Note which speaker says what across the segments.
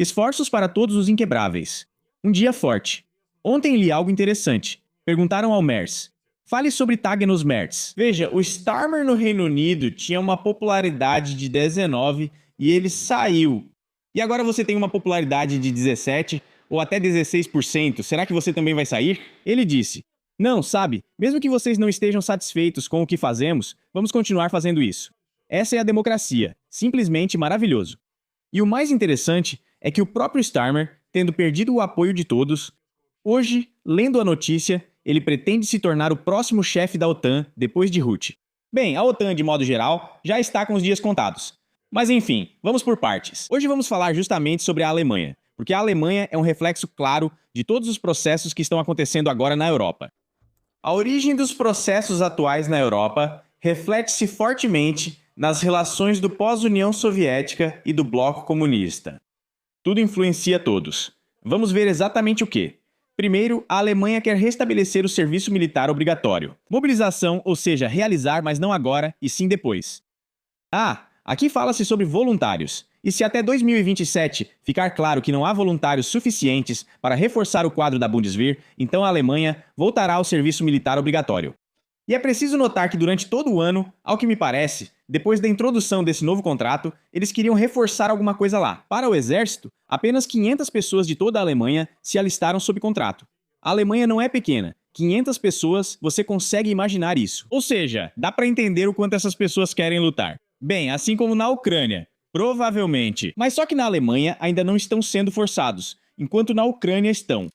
Speaker 1: Esforços para todos os inquebráveis. Um dia forte. Ontem li algo interessante. Perguntaram ao Merz. Fale sobre Tagnos Merz. Veja, o Starmer no Reino Unido tinha uma popularidade de 19 e ele saiu. E agora você tem uma popularidade de 17 ou até 16%. Será que você também vai sair? Ele disse. Não, sabe, mesmo que vocês não estejam satisfeitos com o que fazemos, vamos continuar fazendo isso. Essa é a democracia. Simplesmente maravilhoso. E o mais interessante é que o próprio Starmer, tendo perdido o apoio de todos, hoje, lendo a notícia, ele pretende se tornar o próximo chefe da OTAN depois de Rutte. Bem, a OTAN, de modo geral, já está com os dias contados. Mas enfim, vamos por partes. Hoje vamos falar justamente sobre a Alemanha, porque a Alemanha é um reflexo claro de todos os processos que estão acontecendo agora na Europa. A origem dos processos atuais na Europa reflete-se fortemente nas relações do pós-União Soviética e do bloco comunista. Tudo influencia todos. Vamos ver exatamente o que. Primeiro, a Alemanha quer restabelecer o serviço militar obrigatório. Mobilização, ou seja, realizar, mas não agora, e sim depois. Aqui fala-se sobre voluntários. E se até 2027 ficar claro que não há voluntários suficientes para reforçar o quadro da Bundeswehr, então a Alemanha voltará ao serviço militar obrigatório. E é preciso notar que durante todo o ano, ao que me parece, depois da introdução desse novo contrato, eles queriam reforçar alguma coisa lá. Para o exército, apenas 500 pessoas de toda a Alemanha se alistaram sob contrato. A Alemanha não é pequena. 500 pessoas, você consegue imaginar isso. Ou seja, dá para entender o quanto essas pessoas querem lutar. Bem, assim como na Ucrânia. Provavelmente. Mas só que na Alemanha ainda não estão sendo forçados, enquanto na Ucrânia estão.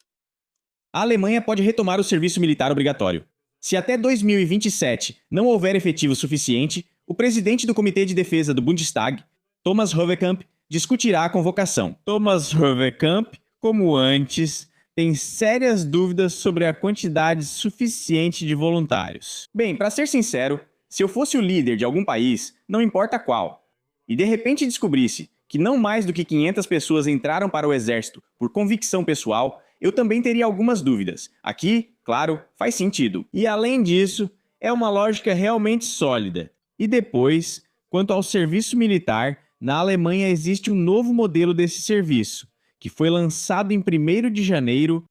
Speaker 1: A Alemanha pode retomar o serviço militar obrigatório. Se até 2027 não houver efetivo suficiente, o presidente do Comitê de Defesa do Bundestag, Thomas Hovekamp, discutirá a convocação. Thomas Hovekamp, como antes, tem sérias dúvidas sobre a quantidade suficiente de voluntários. Bem, para ser sincero, se eu fosse o líder de algum país, não importa qual, e de repente descobrisse que não mais do que 500 pessoas entraram para o exército por convicção pessoal, eu também teria algumas dúvidas. Aqui, claro, faz sentido. E além disso, é uma lógica realmente sólida. E depois, quanto ao serviço militar, na Alemanha existe um novo modelo desse serviço, que foi lançado em 1º de janeiro.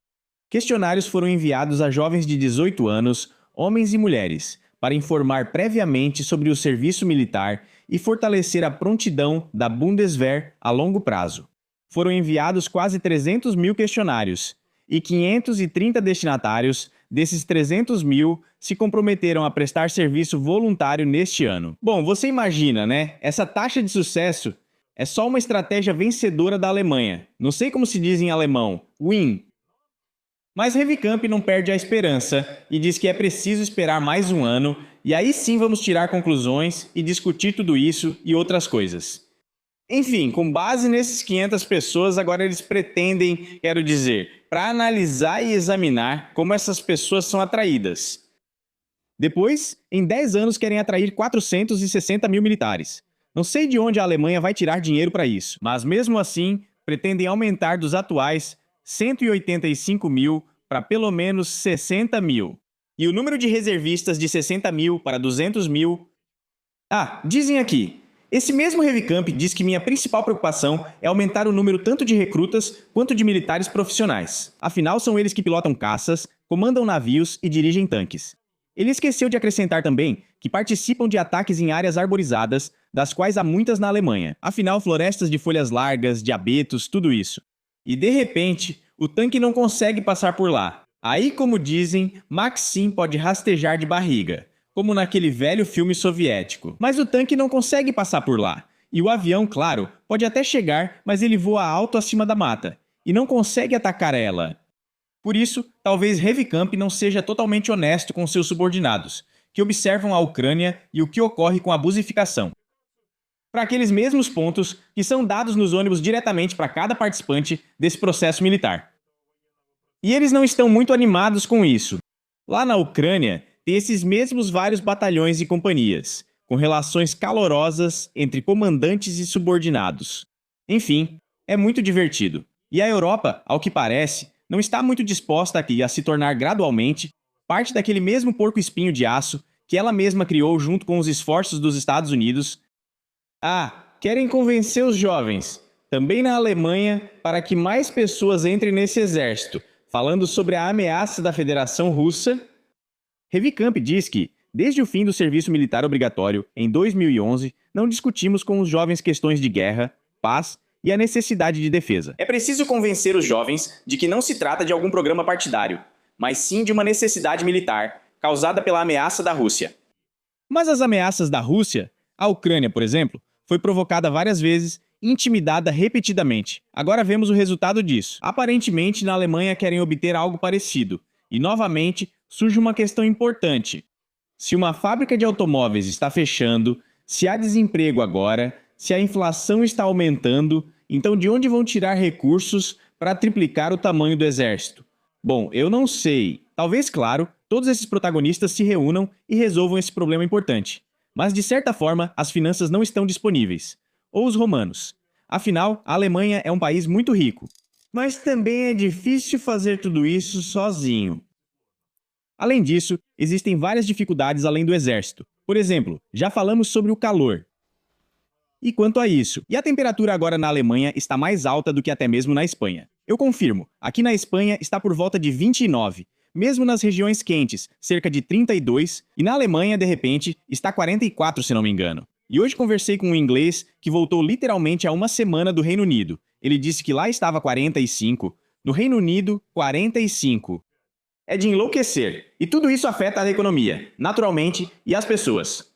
Speaker 1: Questionários foram enviados a jovens de 18 anos, homens e mulheres, para informar previamente sobre o serviço militar e fortalecer a prontidão da Bundeswehr a longo prazo. Foram enviados quase 300 mil questionários, e 530 destinatários desses 300 mil se comprometeram a prestar serviço voluntário neste ano. Bom, você imagina, né? Essa taxa de sucesso é só uma estratégia vencedora da Alemanha. Não sei como se diz em alemão, win. Mas Hovekamp não perde a esperança e diz que é preciso esperar mais um ano e aí sim vamos tirar conclusões e discutir tudo isso e outras coisas. Enfim, com base nesses 500 pessoas, agora eles pretendem, quero dizer, para analisar e examinar como essas pessoas são atraídas. Depois, em 10 anos querem atrair 460 mil militares. Não sei de onde a Alemanha vai tirar dinheiro para isso, mas mesmo assim, pretendem aumentar dos atuais 185 mil para pelo menos 60 mil. E o número de reservistas de 60 mil para 200 mil... dizem aqui. Esse mesmo Hovekamp diz que minha principal preocupação é aumentar o número tanto de recrutas quanto de militares profissionais. Afinal, são eles que pilotam caças, comandam navios e dirigem tanques. Ele esqueceu de acrescentar também que participam de ataques em áreas arborizadas, das quais há muitas na Alemanha. Afinal, florestas de folhas largas, de abetos, tudo isso. E de repente, o tanque não consegue passar por lá. Aí, como dizem, Maxim pode rastejar de barriga, como naquele velho filme soviético. Mas o tanque não consegue passar por lá. E o avião, claro, pode até chegar, mas ele voa alto acima da mata, e não consegue atacar ela. Por isso, talvez Hovekamp não seja totalmente honesto com seus subordinados, que observam a Ucrânia e o que ocorre com a buzificação. Para aqueles mesmos pontos que são dados nos ônibus diretamente para cada participante desse processo militar. E eles não estão muito animados com isso. Lá na Ucrânia, tem esses mesmos vários batalhões e companhias, com relações calorosas entre comandantes e subordinados. Enfim, é muito divertido. E a Europa, ao que parece, não está muito disposta aqui a se tornar gradualmente parte daquele mesmo porco-espinho de aço que ela mesma criou junto com os esforços dos Estados Unidos. Querem convencer os jovens. também na Alemanha, para que mais pessoas entrem nesse exército, falando sobre a ameaça da Federação Russa. Revicamp diz que, desde o fim do serviço militar obrigatório, em 2011, não discutimos com os jovens questões de guerra, paz e a necessidade de defesa. É preciso convencer os jovens de que não se trata de algum programa partidário, mas sim de uma necessidade militar, causada pela ameaça da Rússia. Mas as ameaças da Rússia, a Ucrânia, por exemplo, foi provocada várias vezes e intimidada repetidamente. Agora vemos o resultado disso. Aparentemente, na Alemanha querem obter algo parecido. E, novamente, surge uma questão importante. Se uma fábrica de automóveis está fechando, se há desemprego agora, se a inflação está aumentando, então de onde vão tirar recursos para triplicar o tamanho do exército? Bom, eu não sei. Talvez, claro, todos esses protagonistas se reúnam e resolvam esse problema importante. Mas, de certa forma, as finanças não estão disponíveis. Ou os romanos. Afinal, a Alemanha é um país muito rico. Mas também é difícil fazer tudo isso sozinho. Além disso, existem várias dificuldades além do exército. Por exemplo, já falamos sobre o calor. E quanto a isso, e a temperatura agora na Alemanha está mais alta do que até mesmo na Espanha. Eu confirmo, aqui na Espanha está por volta de 29, mesmo nas regiões quentes, cerca de 32, e na Alemanha, de repente, está 44, se não me engano. E hoje conversei com um inglês que voltou literalmente há uma semana do Reino Unido. Ele disse que lá estava 45, no Reino Unido, 45. É de enlouquecer, e tudo isso afeta a economia, naturalmente, e as pessoas.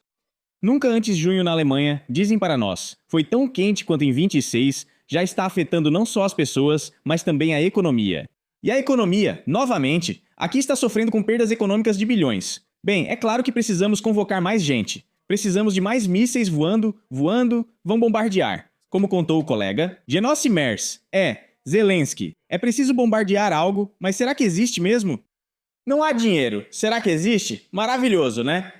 Speaker 1: Nunca antes junho na Alemanha, dizem para nós, foi tão quente quanto em 26, já está afetando não só as pessoas, mas também a economia. E a economia, novamente, aqui está sofrendo com perdas econômicas de bilhões. Bem, é claro que precisamos convocar mais gente. Precisamos de mais mísseis voando, vão bombardear. Como contou o colega, Genossi Mers, Zelensky. É preciso bombardear algo, mas será que existe mesmo? Não há dinheiro. Será que existe? Maravilhoso, né?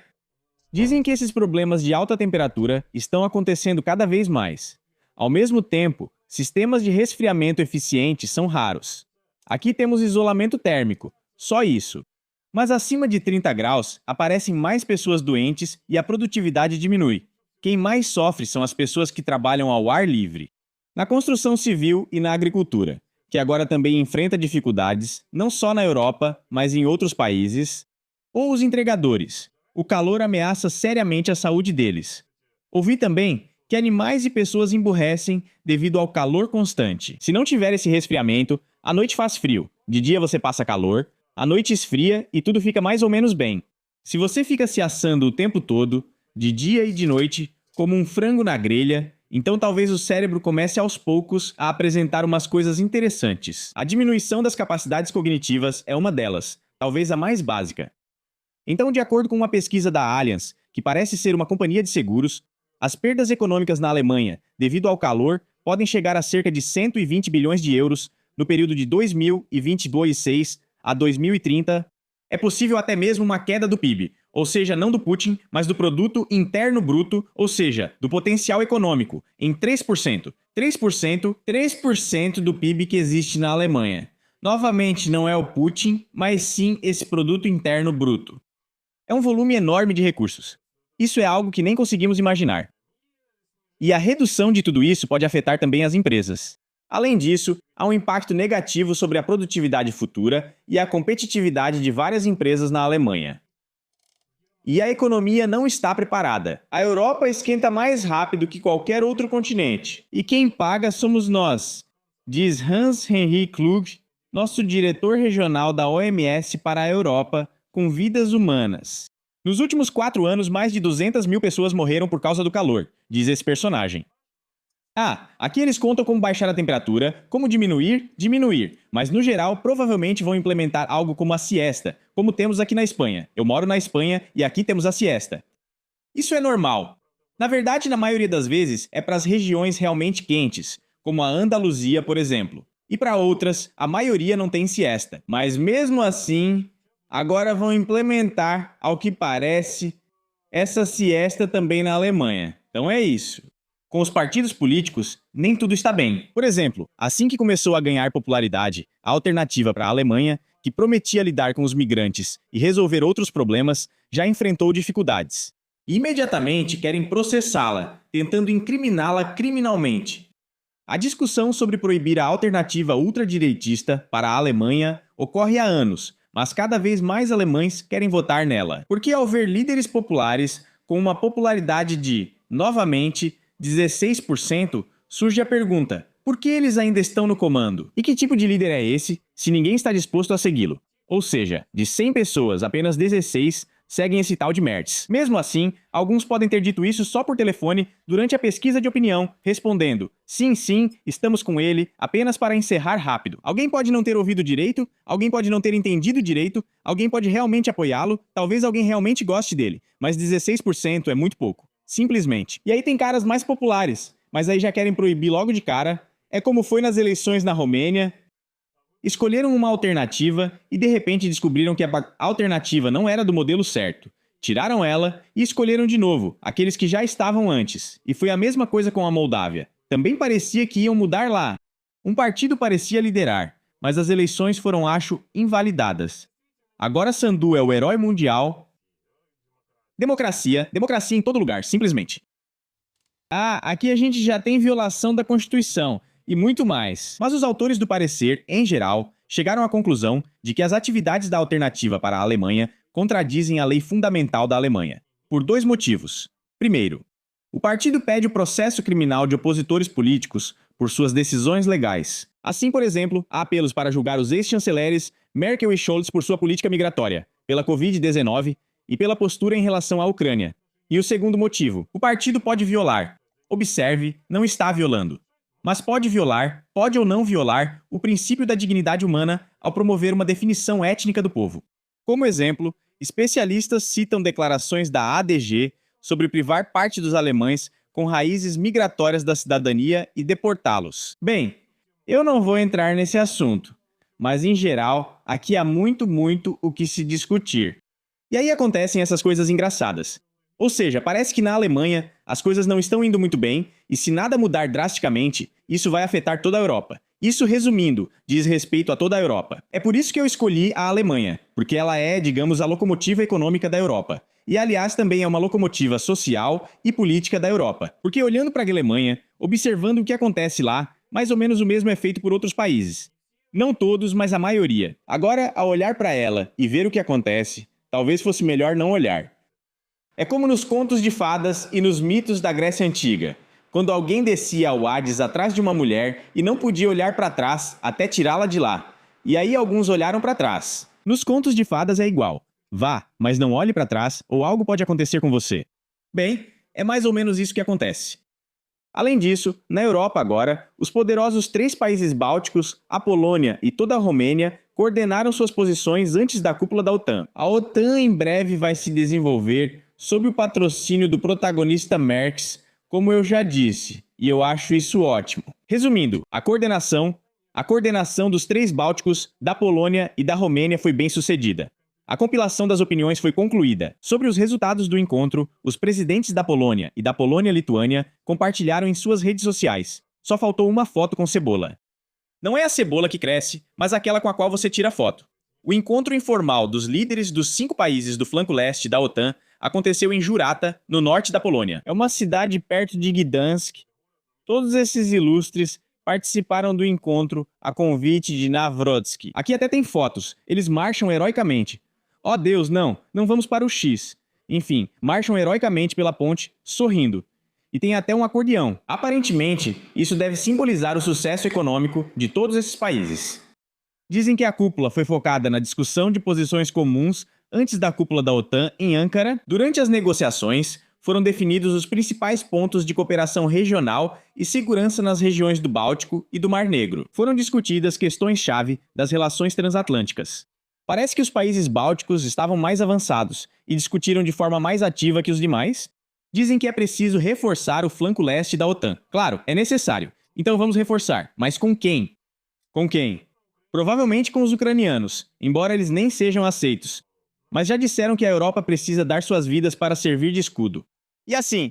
Speaker 1: Dizem que esses problemas de alta temperatura estão acontecendo cada vez mais. Ao mesmo tempo, sistemas de resfriamento eficientes são raros. Aqui temos isolamento térmico, só isso. Mas acima de 30 graus, aparecem mais pessoas doentes e a produtividade diminui. Quem mais sofre são as pessoas que trabalham ao ar livre. Na construção civil e na agricultura, que agora também enfrenta dificuldades, não só na Europa, mas em outros países. Ou os entregadores. O calor ameaça seriamente a saúde deles. Ouvi também que animais e pessoas emburrecem devido ao calor constante. Se não tiver esse resfriamento, à noite faz frio, de dia você passa calor, à noite esfria e tudo fica mais ou menos bem. Se você fica se assando o tempo todo, de dia e de noite, como um frango na grelha, então talvez o cérebro comece aos poucos a apresentar umas coisas interessantes. A diminuição das capacidades cognitivas é uma delas, talvez a mais básica. Então, de acordo com uma pesquisa da Allianz, que parece ser uma companhia de seguros, as perdas econômicas na Alemanha, devido ao calor, podem chegar a cerca de 120 bilhões de euros no período de 2022 a 2030. É possível até mesmo uma queda do PIB, ou seja, não do Putin, mas do produto interno bruto, ou seja, do potencial econômico, em 3%. 3% do PIB que existe na Alemanha. Novamente, não é o Putin, mas sim esse produto interno bruto. É um volume enorme de recursos. Isso é algo que nem conseguimos imaginar. E a redução de tudo isso pode afetar também as empresas. Além disso, há um impacto negativo sobre a produtividade futura e a competitividade de várias empresas na Alemanha. E a economia não está preparada. A Europa esquenta mais rápido que qualquer outro continente. E quem paga somos nós, diz Hans-Henri Klug, nosso diretor regional da OMS para a Europa, com vidas humanas. Nos últimos 4 anos, mais de 200 mil pessoas morreram por causa do calor, diz esse personagem. Aqui eles contam como baixar a temperatura, como diminuir, mas no geral provavelmente vão implementar algo como a siesta, como temos aqui na Espanha. Eu moro na Espanha e aqui temos a siesta. Isso é normal. Na verdade, na maioria das vezes, é para as regiões realmente quentes, como a Andaluzia, por exemplo. E para outras, a maioria não tem siesta. Mas mesmo assim, agora vão implementar, ao que parece, essa siesta também na Alemanha. Então é isso. Com os partidos políticos, nem tudo está bem. Por exemplo, assim que começou a ganhar popularidade, a Alternativa para a Alemanha, que prometia lidar com os migrantes e resolver outros problemas, já enfrentou dificuldades. E imediatamente querem processá-la, tentando incriminá-la criminalmente. A discussão sobre proibir a alternativa ultradireitista para a Alemanha ocorre há anos, mas cada vez mais alemães querem votar nela. Porque ao ver líderes populares com uma popularidade de, novamente, 16%, surge a pergunta: por que eles ainda estão no comando? E que tipo de líder é esse, se ninguém está disposto a segui-lo? Ou seja, de 100 pessoas, apenas 16 seguem esse tal de Merz. Mesmo assim, alguns podem ter dito isso só por telefone durante a pesquisa de opinião, respondendo: sim, sim, estamos com ele, apenas para encerrar rápido. Alguém pode não ter ouvido direito, alguém pode não ter entendido direito, alguém pode realmente apoiá-lo, talvez alguém realmente goste dele, mas 16% é muito pouco. Simplesmente. E aí tem caras mais populares, mas aí já querem proibir logo de cara. É como foi nas eleições na Romênia. Escolheram uma alternativa e de repente descobriram que a alternativa não era do modelo certo. Tiraram ela e escolheram de novo, aqueles que já estavam antes. E foi a mesma coisa com a Moldávia. Também parecia que iam mudar lá. Um partido parecia liderar, mas as eleições foram, acho, invalidadas. Agora Sandu é o herói mundial. Democracia em todo lugar, simplesmente. Ah, aqui a gente já tem violação da Constituição. E muito mais. Mas os autores do parecer, em geral, chegaram à conclusão de que as atividades da alternativa para a Alemanha contradizem a lei fundamental da Alemanha, por dois motivos. Primeiro, o partido pede o processo criminal de opositores políticos por suas decisões legais. Assim, por exemplo, há apelos para julgar os ex-chanceleres Merkel e Scholz por sua política migratória, pela Covid-19 e pela postura em relação à Ucrânia. E o segundo motivo, o partido pode violar. Observe, não está violando. Mas pode violar, pode ou não violar, o princípio da dignidade humana ao promover uma definição étnica do povo. Como exemplo, especialistas citam declarações da ADG sobre privar parte dos alemães com raízes migratórias da cidadania e deportá-los. Bem, eu não vou entrar nesse assunto, mas em geral, aqui há muito o que se discutir. E aí acontecem essas coisas engraçadas. Ou seja, parece que na Alemanha as coisas não estão indo muito bem e se nada mudar drasticamente, isso vai afetar toda a Europa. Isso, resumindo, diz respeito a toda a Europa. É por isso que eu escolhi a Alemanha, porque ela é, digamos, a locomotiva econômica da Europa. E, aliás, também é uma locomotiva social e política da Europa. Porque olhando para a Alemanha, observando o que acontece lá, mais ou menos o mesmo é feito por outros países. Não todos, mas a maioria. Agora, ao olhar para ela e ver o que acontece, talvez fosse melhor não olhar. É como nos contos de fadas e nos mitos da Grécia Antiga, quando alguém descia ao Hades atrás de uma mulher e não podia olhar para trás até tirá-la de lá. E aí alguns olharam para trás. Nos contos de fadas é igual. Vá, mas não olhe para trás ou algo pode acontecer com você. Bem, é mais ou menos isso que acontece. Além disso, na Europa agora, os poderosos 3 países bálticos, a Polônia e toda a Romênia, coordenaram suas posições antes da cúpula da OTAN. A OTAN em breve vai se desenvolver sob o patrocínio do protagonista Merz, como eu já disse, e eu acho isso ótimo. Resumindo, a coordenação dos 3 bálticos, da Polônia e da Romênia foi bem sucedida. A compilação das opiniões foi concluída. Sobre os resultados do encontro, os presidentes da Polônia e da Polônia-Lituânia compartilharam em suas redes sociais. Só faltou uma foto com cebola. Não é a cebola que cresce, mas aquela com a qual você tira foto. O encontro informal dos líderes dos 5 países do flanco leste da OTAN aconteceu em Jurata, no norte da Polônia. É uma cidade perto de Gdansk. Todos esses ilustres participaram do encontro a convite de Nawrocki. Aqui até tem fotos. Eles marcham heroicamente. Oh Deus, não vamos para o X. Enfim, marcham heroicamente pela ponte, sorrindo. E tem até um acordeão. Aparentemente, isso deve simbolizar o sucesso econômico de todos esses países. Dizem que a cúpula foi focada na discussão de posições comuns antes da cúpula da OTAN em Ankara. Durante as negociações, foram definidos os principais pontos de cooperação regional e segurança nas regiões do Báltico e do Mar Negro. Foram discutidas questões-chave das relações transatlânticas. Parece que os países bálticos estavam mais avançados e discutiram de forma mais ativa que os demais. Dizem que é preciso reforçar o flanco leste da OTAN. Claro, é necessário. Então vamos reforçar. Mas com quem? Com quem? Provavelmente com os ucranianos, embora eles nem sejam aceitos. Mas já disseram que a Europa precisa dar suas vidas para servir de escudo. E assim,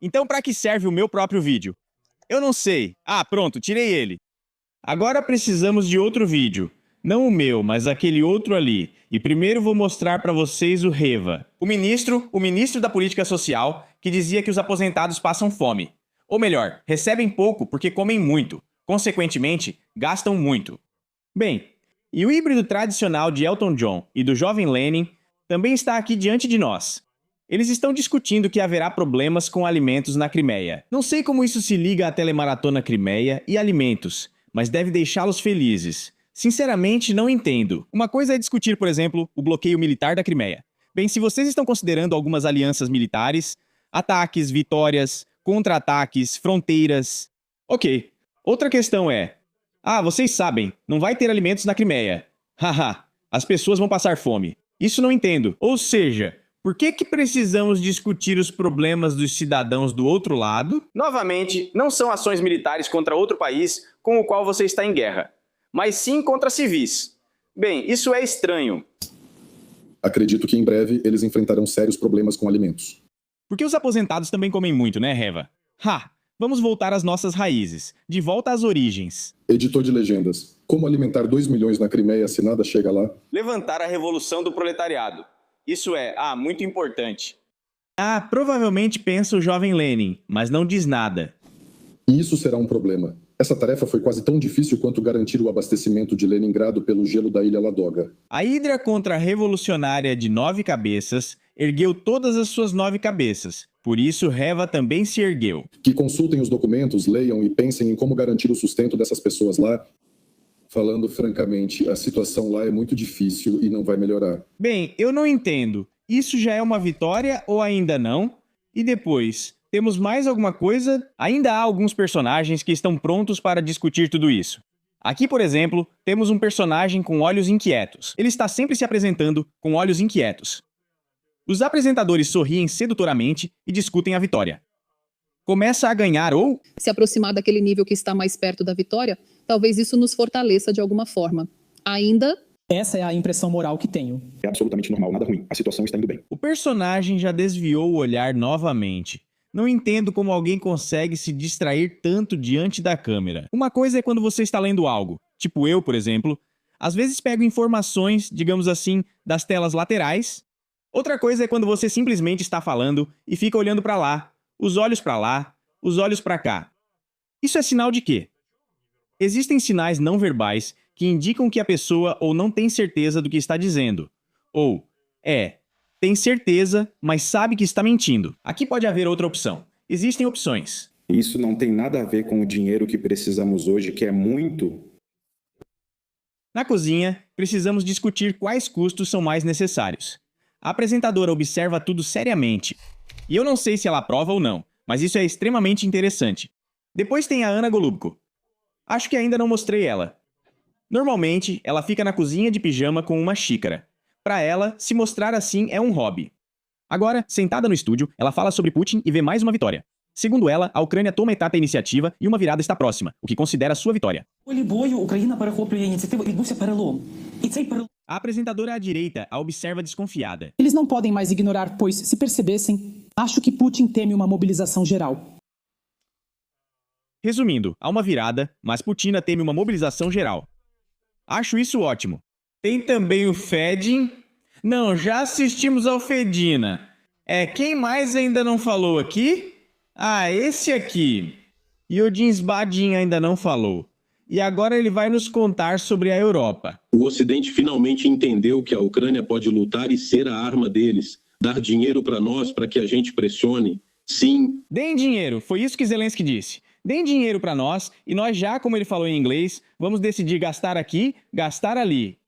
Speaker 1: então para que serve o meu próprio vídeo? Eu não sei. Ah, pronto, tirei ele. Agora precisamos de outro vídeo. Não o meu, mas aquele outro ali. E primeiro vou mostrar para vocês o Reva. O ministro da Política Social, que dizia que os aposentados passam fome. Ou melhor, recebem pouco porque comem muito. Consequentemente, gastam muito. Bem, e o híbrido tradicional de Elton John e do jovem Lenin também está aqui diante de nós. Eles estão discutindo que haverá problemas com alimentos na Crimeia. Não sei como isso se liga à telemaratona Crimeia e alimentos, mas deve deixá-los felizes. Sinceramente, não entendo. Uma coisa é discutir, por exemplo, o bloqueio militar da Crimeia. Bem, se vocês estão considerando algumas alianças militares, ataques, vitórias, contra-ataques, fronteiras... Ok. Outra questão é... vocês sabem, não vai ter alimentos na Crimeia. Haha, as pessoas vão passar fome. Isso não entendo. Ou seja... Por que precisamos discutir os problemas dos cidadãos do outro lado? Novamente, não são ações militares contra outro país com o qual você está em guerra, mas sim contra civis. Bem, isso é estranho.
Speaker 2: Acredito que em breve eles enfrentarão sérios problemas com alimentos.
Speaker 1: Porque os aposentados também comem muito, né, Reva? Vamos voltar às nossas raízes, de volta às origens.
Speaker 2: Editor de legendas. Como alimentar 2 milhões na Crimeia se nada chega lá?
Speaker 1: Levantar a revolução do proletariado. Isso é, muito importante. Provavelmente pensa o jovem Lenin, mas não diz nada.
Speaker 2: E isso será um problema. Essa tarefa foi quase tão difícil quanto garantir o abastecimento de Leningrado pelo gelo da ilha Ladoga.
Speaker 1: A Hidra contra-revolucionária de 9 cabeças ergueu todas as suas 9 cabeças. Por isso, Reva também se ergueu.
Speaker 2: Que consultem os documentos, leiam e pensem em como garantir o sustento dessas pessoas lá. Falando francamente, a situação lá é muito difícil e não vai melhorar.
Speaker 1: Bem, eu não entendo. Isso já é uma vitória ou ainda não? E depois, temos mais alguma coisa? Ainda há alguns personagens que estão prontos para discutir tudo isso. Aqui, por exemplo, temos um personagem com olhos inquietos. Ele está sempre se apresentando com olhos inquietos. Os apresentadores sorriem sedutoramente e discutem a vitória. Começa a ganhar ou...
Speaker 3: se aproximar daquele nível que está mais perto da vitória, talvez isso nos fortaleça de alguma forma. Ainda...
Speaker 4: essa é a impressão moral que tenho.
Speaker 2: É absolutamente normal, nada ruim. A situação está indo bem.
Speaker 1: O personagem já desviou o olhar novamente. Não entendo como alguém consegue se distrair tanto diante da câmera. Uma coisa é quando você está lendo algo, tipo eu, por exemplo. Às vezes pego informações, digamos assim, das telas laterais. Outra coisa é quando você simplesmente está falando e fica olhando para lá, os olhos para lá, os olhos para cá. Isso é sinal de quê? Existem sinais não verbais que indicam que a pessoa ou não tem certeza do que está dizendo, ou tem certeza, mas sabe que está mentindo. Aqui pode haver outra opção. Existem opções.
Speaker 5: Isso não tem nada a ver com o dinheiro que precisamos hoje, que é muito.
Speaker 1: Na cozinha, precisamos discutir quais custos são mais necessários. A apresentadora observa tudo seriamente. E eu não sei se ela aprova ou não, mas isso é extremamente interessante. Depois tem a Ana Golubko. Acho que ainda não mostrei ela. Normalmente, ela fica na cozinha de pijama com uma xícara. Para ela, se mostrar assim é um hobby. Agora, sentada no estúdio, ela fala sobre Putin e vê mais uma vitória. Segundo ela, a Ucrânia toma etapa iniciativa e uma virada está próxima, o que considera sua vitória. A apresentadora à direita a observa desconfiada.
Speaker 4: Eles não podem mais ignorar, pois, se percebessem, acho que Putin teme uma mobilização geral.
Speaker 1: Resumindo, há uma virada, mas Putin teme uma mobilização geral. Acho isso ótimo. Tem também o Fedin. Não, já assistimos ao Fedina. Quem mais ainda não falou aqui? Esse aqui. Yodin Sbadin ainda não falou. E agora ele vai nos contar sobre a Europa.
Speaker 6: O Ocidente finalmente entendeu que a Ucrânia pode lutar e ser a arma deles. Dar dinheiro para nós, para que a gente pressione. Sim.
Speaker 1: Deem dinheiro, foi isso que Zelensky disse. Deem dinheiro para nós e nós já, como ele falou em inglês, vamos decidir gastar aqui, gastar ali.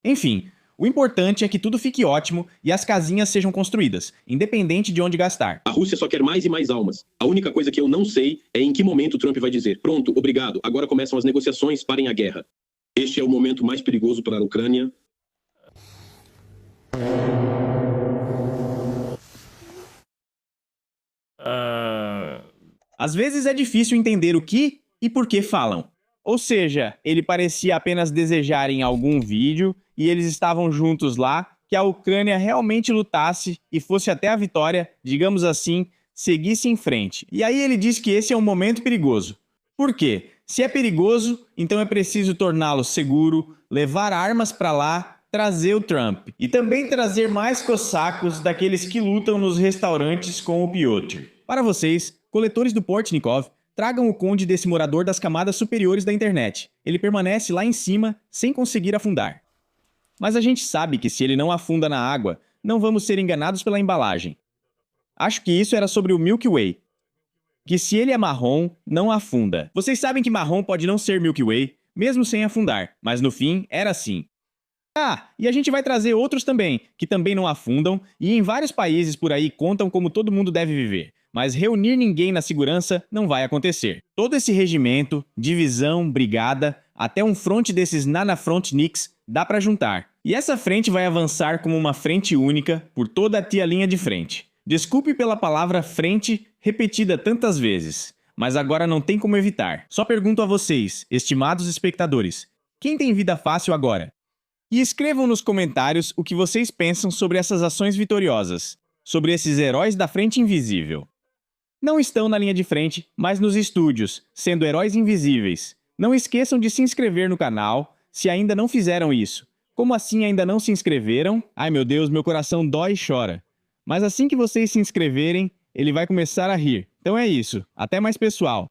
Speaker 1: Enfim, o importante é que tudo fique ótimo e as casinhas sejam construídas, independente de onde gastar.
Speaker 6: A Rússia só quer mais e mais almas. A única coisa que eu não sei é em que momento Trump vai dizer: pronto, obrigado, agora começam as negociações, parem a guerra. Este é o momento mais perigoso para a Ucrânia.
Speaker 1: Às vezes é difícil entender o que e por que falam. Ou seja, ele parecia apenas desejar em algum vídeo e eles estavam juntos lá, que a Ucrânia realmente lutasse e fosse até a vitória, digamos assim, seguisse em frente. E aí ele diz que esse é um momento perigoso. Por quê? Se é perigoso, então é preciso torná-lo seguro, levar armas para lá, trazer o Trump. E também trazer mais cossacos daqueles que lutam nos restaurantes com o Piotr. Para vocês, Coletores do Portnikov, tragam o conde desse morador das camadas superiores da internet. Ele permanece lá em cima, sem conseguir afundar. Mas a gente sabe que se ele não afunda na água, não vamos ser enganados pela embalagem. Acho que isso era sobre o Milky Way. Que se ele é marrom, não afunda. Vocês sabem que marrom pode não ser Milky Way, mesmo sem afundar, mas no fim, era assim. Ah, e a gente vai trazer outros também, que também não afundam, e em vários países por aí contam como todo mundo deve viver. Mas reunir ninguém na segurança não vai acontecer. Todo esse regimento, divisão, brigada, até um fronte desses nanafrontniks dá pra juntar. E essa frente vai avançar como uma frente única por toda a tia linha de frente. Desculpe pela palavra frente repetida tantas vezes, mas agora não tem como evitar. Só pergunto a vocês, estimados espectadores, quem tem vida fácil agora? E escrevam nos comentários o que vocês pensam sobre essas ações vitoriosas, sobre esses heróis da frente invisível. Não estão na linha de frente, mas nos estúdios, sendo heróis invisíveis. Não esqueçam de se inscrever no canal, se ainda não fizeram isso. Como assim ainda não se inscreveram? Ai meu Deus, meu coração dói e chora. Mas assim que vocês se inscreverem, ele vai começar a rir. Então é isso. Até mais, pessoal.